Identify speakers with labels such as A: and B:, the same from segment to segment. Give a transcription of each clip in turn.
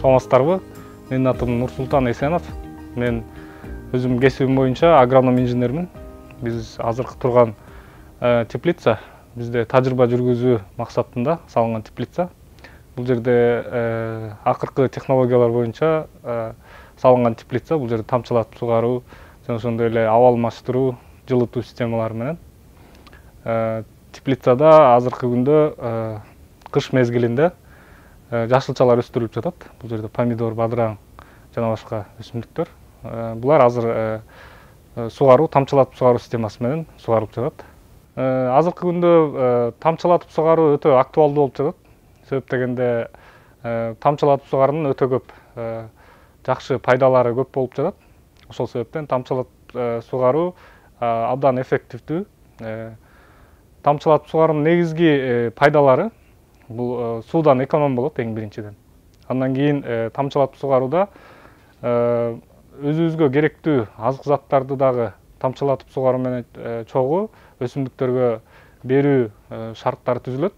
A: саламатсыздарбы? Менин атым Нурсултан Эсенов. Мен өзүм кесибим боюнча агроном инженермин. Биз азыркы турган теплица, бизде тажрыйба жүргүзүү максатында салынган теплица. Бул жерде акыркы технологиялар боюнча салынган теплица. Бул жерде тамчылатып сугаруу, жана ошондой эле аба алмаштыруу, жылытуу системалары менен. Теплицада азыркы күндө кыш мезгилинде жашылчалар өстүрүлүп жатат. Бул жерде помидор, бадыраң жана башка өсүмдүктөр. Булар азыр сугаруу, тамчылатып сугаруу системасы менен сугарылып жатат. Азыркы күндө тамчылатып сугаруу өтө актуалдуу болуп жатат. Себеп дегенде тамчылатып сугаруунун өтө көп жакшы пайдалары көп болуп жатат. Ошол себептен тамчылатып сугаруу абдан эффективдүү. Тамчылатып сугаруунун негизги пайдалары бул суудан эконом болот эң биринчиден. Андан кийин тамчылатып сугарууда өзүбүзгө керектүү азык заттарды дагы тамчылатып сугаруу менен чогуу өсүмдүктөргө берүү шарттары түзүлөт.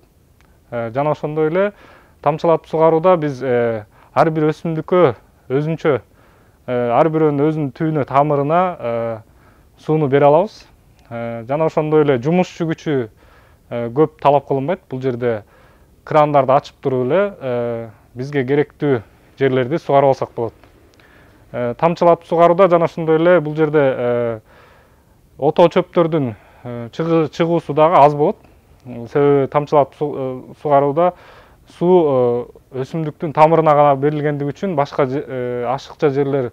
A: Жана ошондой эле тамчылатып сугарууда биз ар бир өсүмдүккө өзүнчө ар бирөөнүн өзүнүн түбүнө, тамырына сууну бере алабыз. Жана ошондой эле жумушчу күчү көп талап кылынбайт. Бул жерде крандарды ачып туруп эле бизге керектүү жерлерди сугарып алсак болот. Тамчылатып сугарууда жана ошондой эле бул жерде ото чөптөрдүн чыгуусу дагы аз болот. Себеби тамчылатып сугарууда суу өсүмдүктүн тамырына гана берилгендиги үчүн башка ашыкча жерлер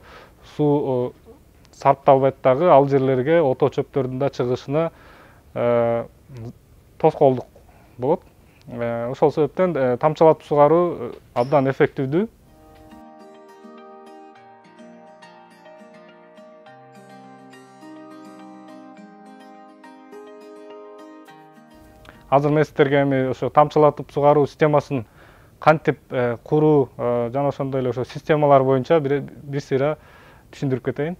A: суу сарпталбайт дагы, ал жерлерге ото чөптөрдүн да чыгышына тоскоолдук болот. Ошол себептен тамчылатып сугаруу абдан эффективдүү. Азыр мен сиздерге эми ошо тамчылатып сугаруу системасын кантип куруу жана ошондой эле ошо системалар боюнча бир сыйра түшүндүрүп кетейин.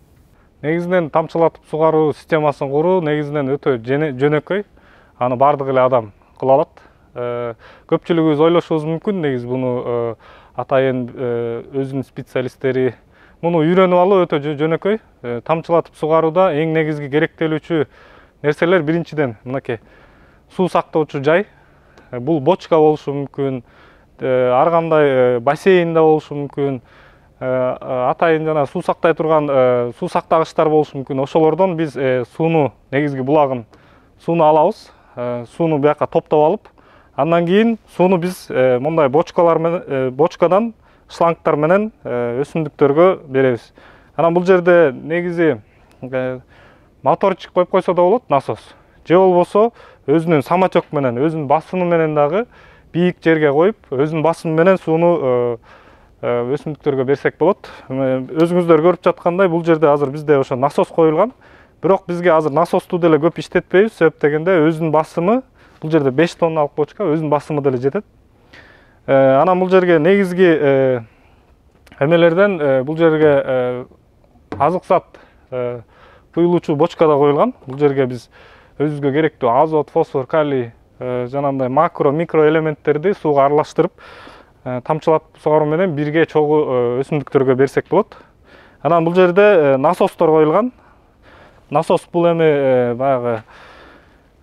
A: Негизинен тамчылатып сугаруу системасын куруу негизинен өтө жөнөкөй. Аны бардык эле адам кыла алат. Көпчүлүгүбүз ойлошубуз мүмкүн, негизи буну атайын өзүнүн специалисттери муну үйрөнүп алуу өтө жөнөкөй. Тамчылатып сугарууда эң негизги керектелүүчү нерселер биринчиден мынакей суу сактоочу жай. Бул бочка болушу мүмкүн, ар кандай бассейн да болушу мүмкүн, атайын жана суу сактай турган суу сактагычтар болушу мүмкүн. Ошолордон биз сууну, негизги булагын сууну алабыз. Сууну бияка топтоп алып, андан кийин сууну биз мындай бочкалар менен, бочкадан шлангтар менен өсүмдүктөргө беребиз. Анан бул жерде негизи моторчик коюп койсо да болот, насос. Же болбосо өзүнүн самотек менен, өзүнүн басымы менен дагы бийик жерге коюп, өзүнүн басымы менен сууну өсүмдүктөргө берсек болот. Өзүңүздөр көрүп жаткандай, бул жерде азыр бизде ошо насос коюлган. Бирок бизге азыр насосту деле көп иштетпейбиз, себеп дегенде өзүнүн басымы, бул жерде 5 тонналык бочка, өзүнүн басымы деле жетет. Анан бул жерге негизги эмелерден бул жерге азык зат куюлуучу бочка да коюлган. Бул жерге биз өзүбүзгө керектүү азот, фосфор, калий жанагындай макро, микро элементтерди сууга аралаштырып тамчылатып сугаруу менен бирге чогуу өсүмдүктөргө берсек болот. Анан бул жерде насостор коюлган. Насос бул эми баягы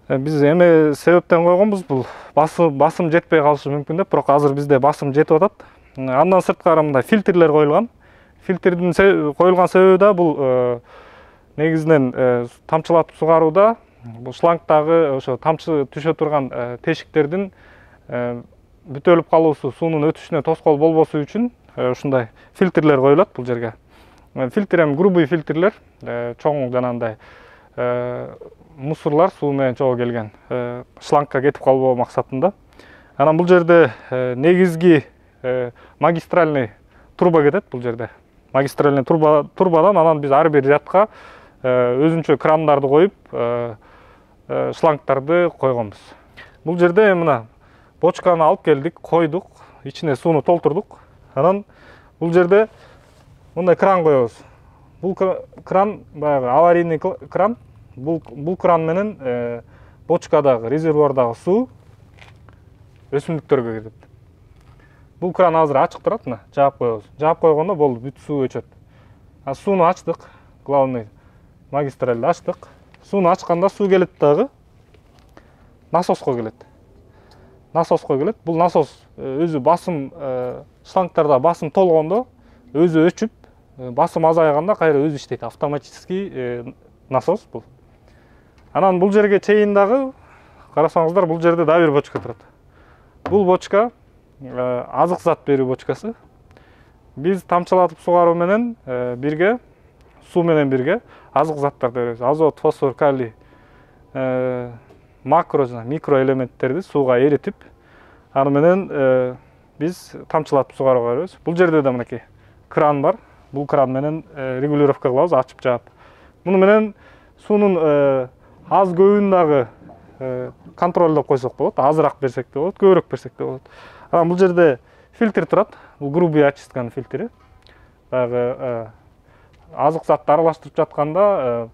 A: биз эме себептен койгонбуз, бул басым жетпей калышы мүмкүн деп, бирок азыр бизде басым жетип атат. Андан сырткары мындай фильтрлер коюлган. Фильтрдин коюлган себеби да бул негизинен тамчылатып сугарууда бул шлангдагы ошо тамчы түшө турган тешиктердин бүтөлүп калуусу, суунун өтүшүнө тоскоол болбосу үчүн ушундай фильтрлер коюлат бул жерге. Фильтр эми грубый фильтрлер, чоң жанагындай мусорлар суу менен чогуу келген шлангка кетип калбоо максатында. Анан бул жерде негизги магистральный труба кетет бул жерде. Магистральный трубадан анан биз ар бир рядка өзүнчө крандарды коюп, шлангтарды койгонбуз. Бул жерде мына бочканы алып келдик, койдук, ичине сууну толтурдук. Анан бул жерде мындай кран коебуз. Бул кран баягы аварийный кран. Бул кран менен бочкадагы, резервуардагы суу өсүмдүктөргө кирет. Бул кран азыр ачык турат, мына жаап коебуз. Жаап койгондо болду, бүт суу өчөт. Сууну ачтык, главный магистральды ачтык. Сууну ачканда суу келет дагы насоско келет. Бул насос өзү басым шлангтарда басым толгондо өзү өчүп, басым азайганда кайра өзү иштейт. Автоматический насос бул. Анан бул жерге чейин дагы карасаңыздар, бул жерде дагы бир бочка турат. Бул бочка азык зат берүү бочкасы. Биз тамчылатып сугаруу менен бирге, суу менен бирге азык заттарды беребиз. Азот, фосфор, калий, макро жана микро элементтерди сууга эритип, аны менен биз тамчылатып сугарууга беребиз. Бул жерде да мынакей кран бар. Бул кран менен регулировка кылабыз, ачып жаап. Муну менен суунун аз көбүн дагы контролдоп койсок болот. Азыраак берсек де болот, көбүрөөк берсек де болот. Анан бул жерде фильтр турат. Бул грубый очистканын фильтри. Баягы азык затты аралаштырып жатканда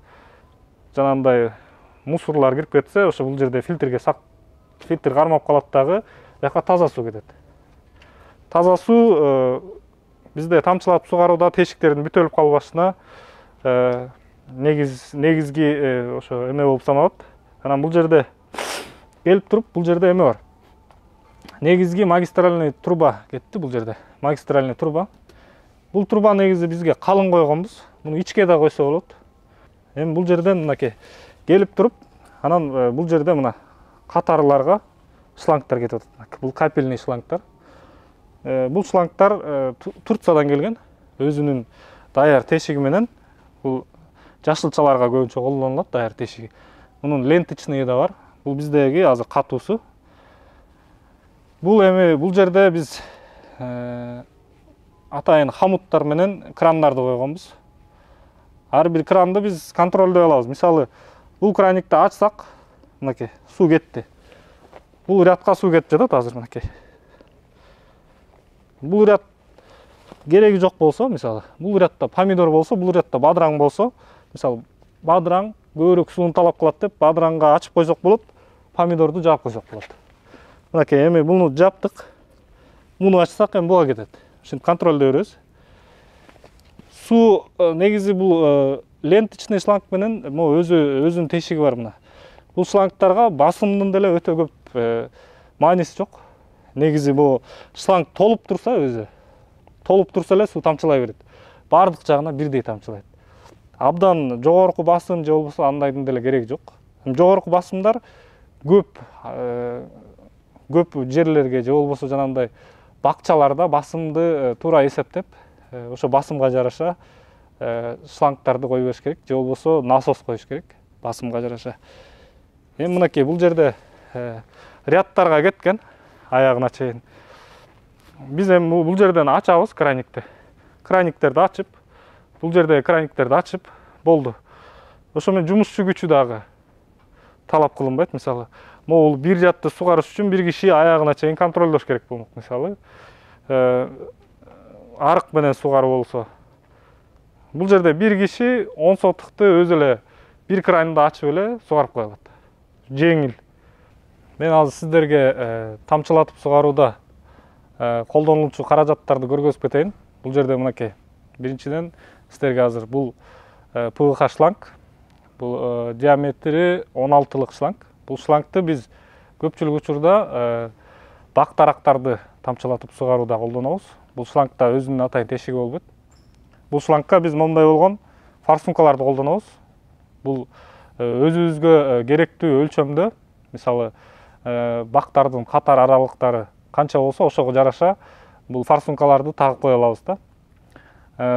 A: жанагындай мусорлар кирип кетсе, ошо бул жерде фильтр кармап калат дагы, бияка таза суу кетет. Таза суу бизде тамчылатып сугарууда тешиктердин бүтө өлүп калбашына негизги ошо эме болуп саналат. Анан бул жерде келип туруп, бул жерде эме бар. Негизги магистральный труба кетти бул жерде. Магистральный труба. Бул труба негизи бизге калың койгонбуз. Муну ичке да койсо болот. Эми бул жерден мынакей келип туруп, анан бул жерде мына катарларга шлангтар кетип атат. Бул капельный шлангтар. Бул шлангтар Турциядан келген. Өзүнүн даяр тешиги менен. Бул жашылчаларга көбүнчө колдонулат даяр тешиги. Мунун ленточный да бар. Бул биздеги азыр катуусу. Бул жерде биз атайын хамуттар менен крандарды койгонбуз. Ар бир кранды биз контролдой алабыз. Мисалы, бул краникти ачсак, мынакей суу кетти. Бул рядка суу кетип жатат азыр мынакей. Бул ряд кереги жок болсо, мисалы, бул рядта помидор болсо, бул рядта бадыраң болсо, мисалы, бадыраң көбүрөөк сууну талап кылат деп, бадыраңга ачып койсок болот, помидорду жаап койсок болот. Мынакей эми буну жаптык. Муну ачсак эми буга кетет. Ушинтип контролдой беребиз. Суу негизи бул ленточный шланг менен өзүнүн тешиги бар мына. Бул шлангтарга басымдын деле өтө көп мааниси жок. Негизи бул шланг толуп турса эле суу тамчылай берет. Бардык жагына бирдей тамчылайт. Абдан жогорку басым же болбосо андайдын деле кереги жок. Жогорку басымдар көп жерлерге же болбосо жанагындай бакчаларда басымды туура эсептеп, ошо басымга жараша шлангтарды кое бериш керек, же болбосо насос коюш керек басымга жараша. Эми мынакей бул жерде рядтарга кеткен аягына чейин. Биз эми бул жерден ачабыз краникти. Краниктерди ачып, бул жерде краниктерди ачып болду. Ошо менен жумушчу күчү дагы талап кылынбайт. Мисалы, могул бир жатты сугарыш үчүн бир киши аягына чейин контролдош керек болмок. Мисалы, арык менен сугаруу болсо, бул жерде бир киши 10 сотыкты өзү эле бир кранды ачып эле сугарып кое алат. Жеңил. Мен азыр сиздерге тамчылатып сугарууда колдонулчу каражаттарды көргөзүп кетейин. Бул жерде мынакей. Биринчиден сиздерге азыр бул ПВХ шланг. Бул диаметри 16-лык шланг. Бул шлангты биз көпчүлүк учурда бак дарактарды тамчылатып сугарууда колдонобуз. Бул шлангда өзүнүн атайын тешиги болбойт. Бул шлангка биз моундай болгон форсункаларды колдонобуз. Бул өзүбүзгө керектүү өлчөмдө, мисалы, бактардын катар аралыктары канча болсо, ошого жараша бул форсункаларды тагып кое алабыз да.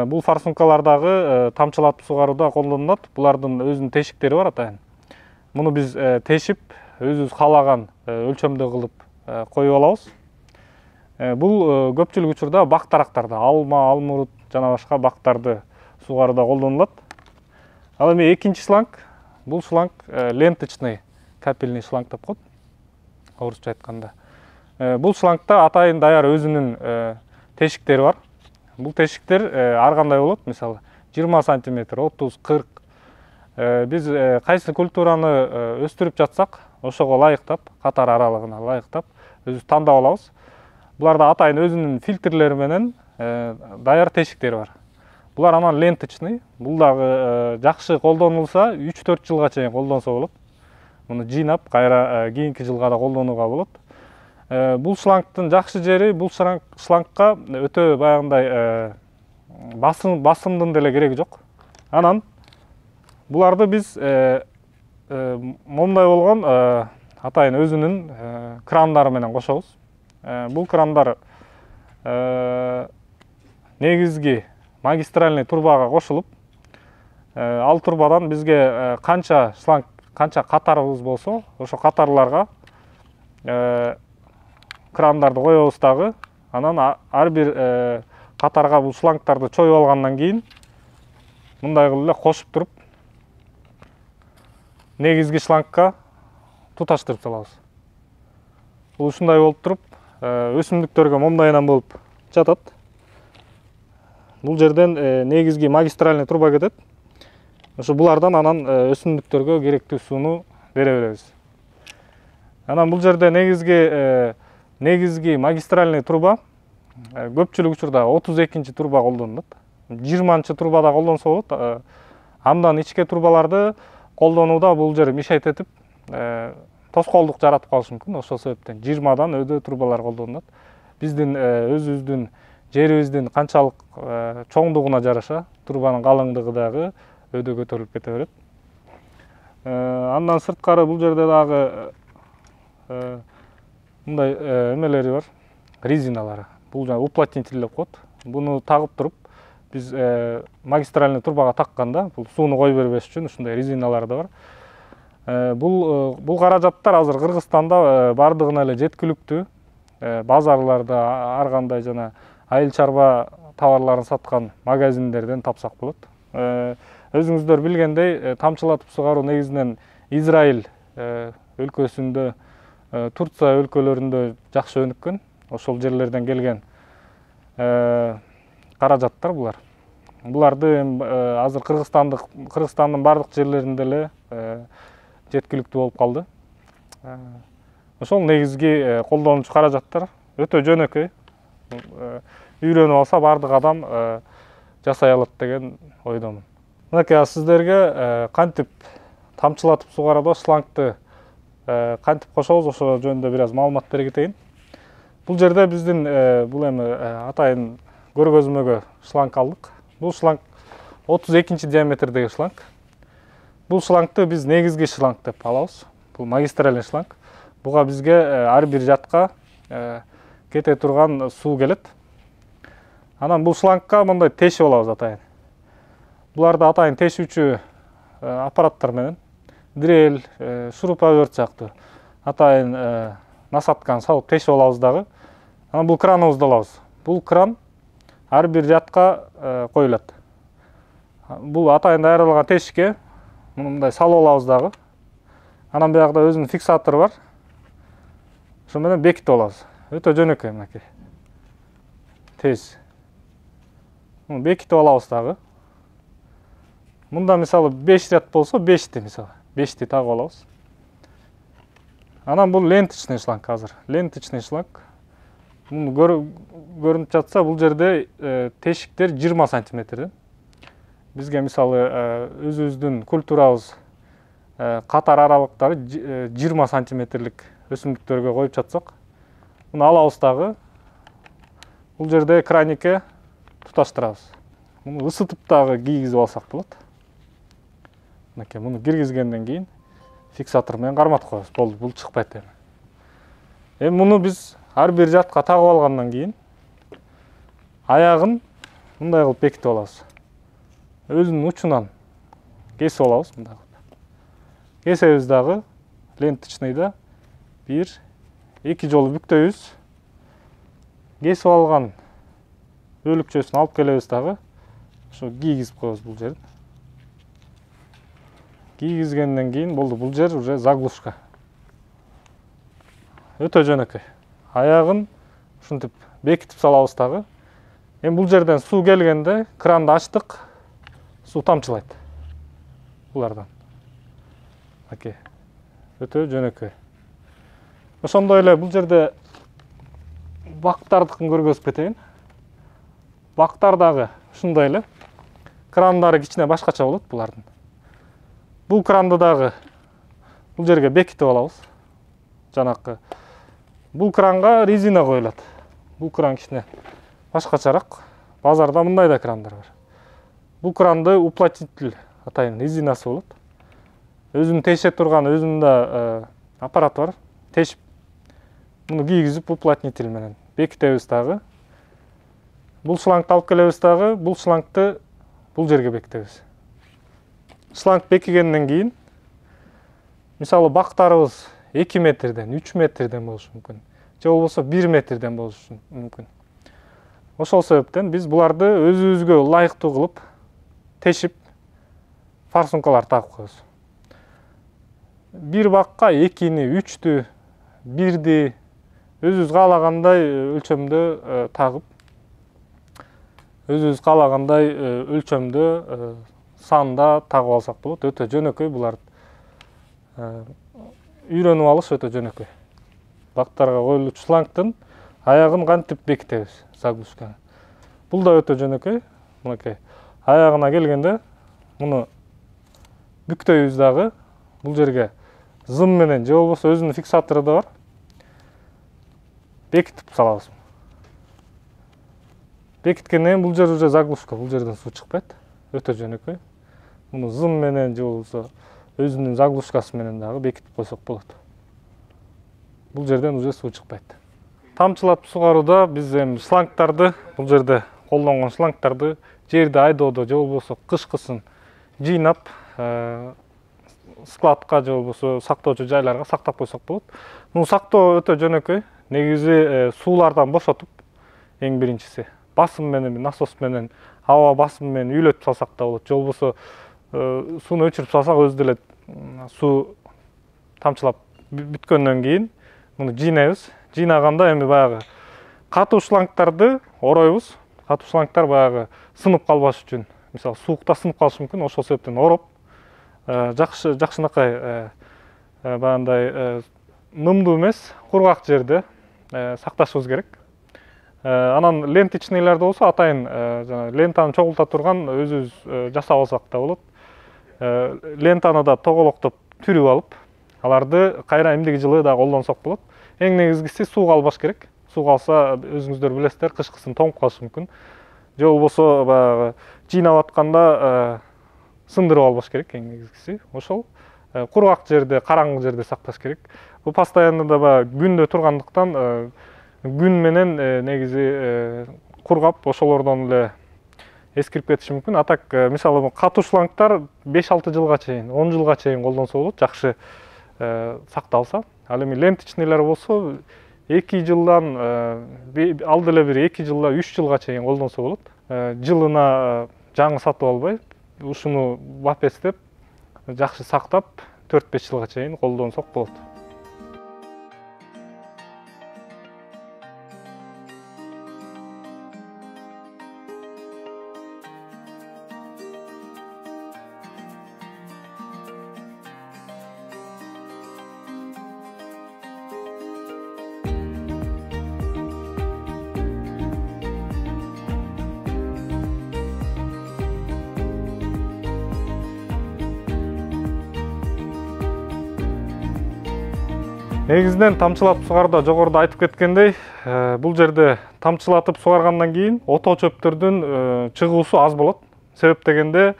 A: Бул форсункалар дагы тамчылатып сугарууда колдонулат. Булардын өзүнүн тешиктери бар атайын. Муну биз тешип, өзүбүз каалаган өлчөмдө кылып коюп алабыз. Бул көпчүлүк учурда бак дарактарда, алма, алмурут жана башка бактарды сугарууда колдонулат. Ал эми экинчи шланг, бул шланг ленточный капельный шланг деп коет, орусча айтканда. Бул шлангда атайын даяр өзүнүн тешиктери бар. Бул тешиктер ар кандай болот, мисалы, 20 сантиметр, 30, 40. Биз кайсы культураны өстүрүп жатсак, ошого ылайыктап, катар аралыгына ылайыктап, өзүбүз тандап алабыз. Буларда атайын өзүнүн фильтрлери менен даяр тешиктери бар. Булар анан ленточный. Бул дагы жакшы колдонулса 3-4 жылга чейин колдонсо болот. Муну жыйнап кайра кийинки жылга да колдонууга болот. Бул шлангдын жакшы жери, бул шлангга өтө баягындай басымдын деле кереги жок. Анан буларды биз момундай болгон атайын өзүнүн крандары менен кошобуз. Бул крандар негизги магистральный трубага кошулуп, ал трубадан бизге канча шланг, канча катарыбыз болсо, ошо катарларга крандарды коебуз дагы. Анан ар бир катарга бул шлангдарды чоюп алгандан кийин мындай кылып эле кошуп туруп негизги шлангга туташтырып салабыз. Бул ушундай болуп туруп өсүмдүктөргө момдайынан болуп жатат. Бул жерден негизги магистральный труба кетет. Ошо булардан анан өсүмдүктөргө керектүү сууну бере беребиз. Анан бул жерде негизги магистральный труба көпчүлүк учурда 32-нчи труба колдонулат. 20-нчы трубада колдонсо болот. Андан ичке трубаларды колдонууда бул жер мешайт этип, тоскоолдук жаратып калышы мүмкүн. Ошол себептен 20дан өдө трубалар колдонулат. Биздин өзүбүздүн жерибиздин канчалык чоңдугуна жараша трубанын калыңдыгы дагы өдө көтөрүлүп кете берет. Андан сырткары бул жерде дагы мындай эмелери бар, резиналары. Бул жана уплотнитель деп коет. Буну тагып туруп, биз магистральный трубага такканда, бул сууну кой бербеш үчүн ушундай резиналар да бар. Бул каражаттар азыр Кыргызстанда бардыгына эле жеткиликтүү. Базарларда ар кандай жана айыл чарба товарларын саткан магазиндерден тапсак болот. Өзүңүздөр билгендей, тамчылатып сугаруу негизинен Израиль өлкөсүндө, Турция өлкөлөрүндө жакшы өнүккөн. Ошол жерлерден келген каражаттар булар. Буларды азыр Кыргызстандын бардык жерлеринде эле жеткиликтүү болуп калды. Ошол негизги колдонуучу каражаттар өтө жөнөкөй. Үйрөнүп алса бардык адам жасай алат деген ойдомун. Мынакей сиздерге кантип тамчылатып сугарады шлангды кантип кошобуз, ошол жөнүндө бир аз маалымат бере кетейин. Бул жерде биздин бул эми атайын көргөзмөгө шланг алдык. Бул шланг 32-нчи диаметрдеги шланг. Бул шлангды биз негизги шланг деп алабыз. Бул магистральный шланг. Буга бизге ар бир жатка кете турган суу келет. Анан бул шлангга мындай тешип алабыз атайын. Буларды атайын тешүүчү аппараттар менен дрель, шуруповерт сыяктуу атайын насатканы салып тешип алабыз дагы. Анан бул краныбызды алабыз. Бул кран ар бир жатка коюлат. Бул атайын даярдалган тешикке мындай салып алабыз дагы. Анан биягда өзүнүн фиксатору бар. Ошо менен бекитип алабыз. Өтө жөнөкөй мынакей. Тез. Муну бекитип алабыз дагы. Мында мисалы 5 ряд болсо 5ти мисалы. 5ти тагып алабыз. Анан бул ленточный шланг азыр. Ленточный шланг. Муну көрүнүп жатса, бул жерде тешиктер 20 сантиметрден. Бизге мисалы өзүбүздүн культурабыз катар аралыктагы 20 сантиметрлик өсүмдүктөргө коюп жатсак, муну алабыз дагы. Бул жерде краникке туташтырабыз. Муну ысытып дагы кийгизип алсак болот. Мынакей муну киргизгенден кийин фиксатор менен карматып коебуз. Болду, бул чыкпайт эми. Эми муну биз ар бир жатка тагып алгандан кийин аягын мындай кылып бекитип алабыз. Өзүнүн учунан кесип алабыз мындай кылып. Кесебиз дагы ленточныйда 1-2 жолу бүктөйбүз. Кесип алган өлүкчөсүн алып келебиз дагы. Ошо кийгизип коебуз бул жерин. Кийгизгенден кийин болду, бул жер уже заглушка. Өтө жөнөкөй. Аягын ушинтип бекитип салабыз дагы. Эми бул жерден суу келгенде кранды ачтык, суу тамчылайт. Булардан. Окей. Өтө жөнөкөй. Ошондой эле бул жерде бактардыкын көргөзүп кетейин. Бактардагы ушундай эле крандары кичине башкача болот булардын. Бул кранды дагы бул жерге бекитип алабыз. Жанакы бул кранга резина коюлат. Бул кран кичине башкачараак. Базарда мындай да крандар бар. Бул кранды уплотнитель атайын резинасы болот. Өзүн теше турган өзүндө аппарат бар. Тешип муну кийгизип уплотнитель менен бекитебиз дагы. Бул шлангты алып келебиз дагы, бул шлангты бул жерге бекитебиз. Шланг бекигенден кийин мисалы бактарыбыз 2 метрден, 3 метрден болушу мүмкүн. Же болбосо 1 метрден болушу мүмкүн. Ошол себептен биз буларды өзүбүзгө ылайыктуу кылып тешип форсункалар тагып коебуз. Бир бакка 2-ни, 3-тү, 1-ди өзүбүз каалагандай өлчөмдө тагып, өзүбүз каалагандай өлчөмдө санда тагып алсак болот. Өтө жөнөкөй булар. Үйрөнүп алыш өтө жөнөкөй. Бактарга коюлуучу шлангдын аягын кантип бекитебиз заглушканы. Бул да өтө жөнөкөй. Мынакей. Аягына келгенде муну бүктөйбүз дагы. Бул жерге зым менен же болбосо өзүнүн фиксатору да бар. Бекитип салабыз. Бекиткенден кийин бул жер уже заглушка, бул жерден суу чыкпайт. Өтө жөнөкөй. Муну зым менен же болбосо өзүнүн заглушкасы менен дагы бекитип койсок болот. Бул жерден уже суу чыкпайт. Тамчылатып сугарууда биз эми шлангдарды, бул жерде колдонгон шлангдарды жерди айдоодо же болбосо кышкысын жыйнап, складка же болбосо сактоочу жайларга сактап койсок болот. Муну сактоо өтө жөнөкөй. Негизи суулардан бошотуп, эң биринчиси басым менен, насос менен, аба басымы менен үйлөтүп салсак да болот. Же болбосо сууну өчүрүп салсак өзү деле суу тамчылап бүткөндөн кийин муну жыйнайбыз. Жыйнаганда эми баягы катуу шлангдарды оройбуз. Катуу шлангдар баягы сынып калбаш үчүн, мисалы суукта сынып калышы мүмкүн. Ошол себептен ороп, жакшынакай баягындай нымдуу эмес, кургак жерде сакташыбыз керек. Анан ленточныйларды болсо атайын лентаны чогулта турган өзүбүз жасап алсак да болот. Лентаны да тоголоктоп түрүп алып, аларды кайра эмдиги жылы да колдонсок болот. Эң негизгиси суу калбаш керек. Суу калса өзүңүздөр билесиздер, кышкысын тоңуп калышы мүмкүн. Же болбосо баягы жыйнап атканда сындырып албаш керек эң негизгиси. Ошол кургак жерде, караңгы жерде сакташ керек. Бул постоянно да баягы күндө тургандыктан күн менен негизи кургап, ошолордон эле эскирип кетиши мүмкүн. А так мисалы катуу шлангдар 5-6 жылга чейин, 10 жылга чейин колдонсо болот, жакшы сакталса. Ал эми ленточныйлар болсо 2 жылдан ал деле бир 2 жылда 3 жылга чейин колдонсо болот. Жылына жаңы сатып албай, ушуну бапестеп, жакшы сактап 4-5 жылга чейин колдонсок болот. Негизинен тамчылатып сугарууда жогоруда айтып кеткендей, бул жерде тамчылатып сугаргандан кийин ото чөптөрдүн чыгуусу аз болот. Себеп дегенде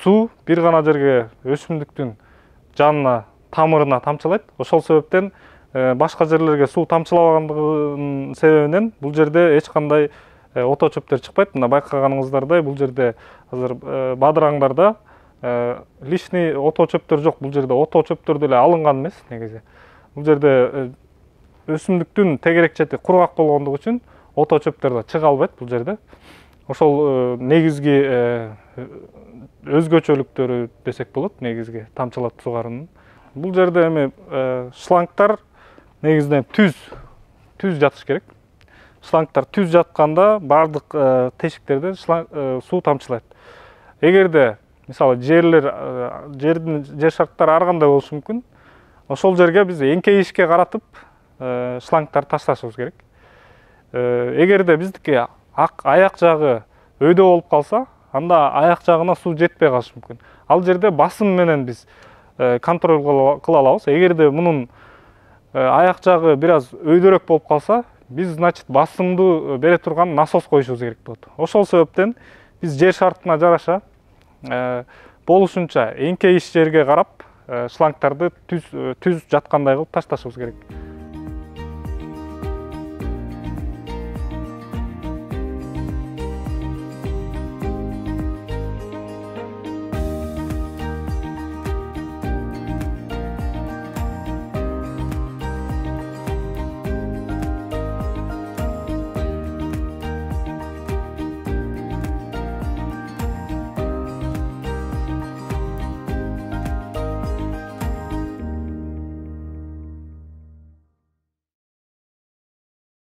A: суу бир гана жерге өсүмдүктүн жанына, тамырына тамчылайт. Ошол себептен башка жерлерге суу тамчылабагандыгынын себебинен бул жерде эч кандай ото чөптөр чыкпайт. Мына байкаганыңыздардай бул жерде азыр бадыраңдарда лишний ото чөптөр жок. Бул жерде ото чөптөр деле алынган эмес негизи. Бул жерде өсүмдүктүн тегерек чети кургак болгондугу үчүн ото чөптөр да чыга албайт бул жерде. Ошол негизги өзгөчөлүктөрү десек болот, негизги тамчылатып сугаруунун. Бул жерде эми шлангдар негизинен түз жатыш керек. Шлангдар түз жатканда бардык тешиктерден суу тамчылайт. Эгерде мисалы жер шарттары ар кандай болушу мүмкүн. Ошол жерге биз эңкейишке каратып шлангдарды ташташыбыз керек. эгерде биздики аяк жагы өйдө болуп калса, анда аяк жагына суу жетпей калышы мүмкүн. Ал жерде басым менен биз контроль кыла алабыз. Эгерде мунун аяк жагы бир аз өйдөрөөк болуп калса, биз значит басымды бере турган насос коюшубуз керек болот. Ошол себептен биз жер шартына жараша болушунча эңкейиш жерге карап шлангдарды түз жаткандай кылып ташташыбыз керек.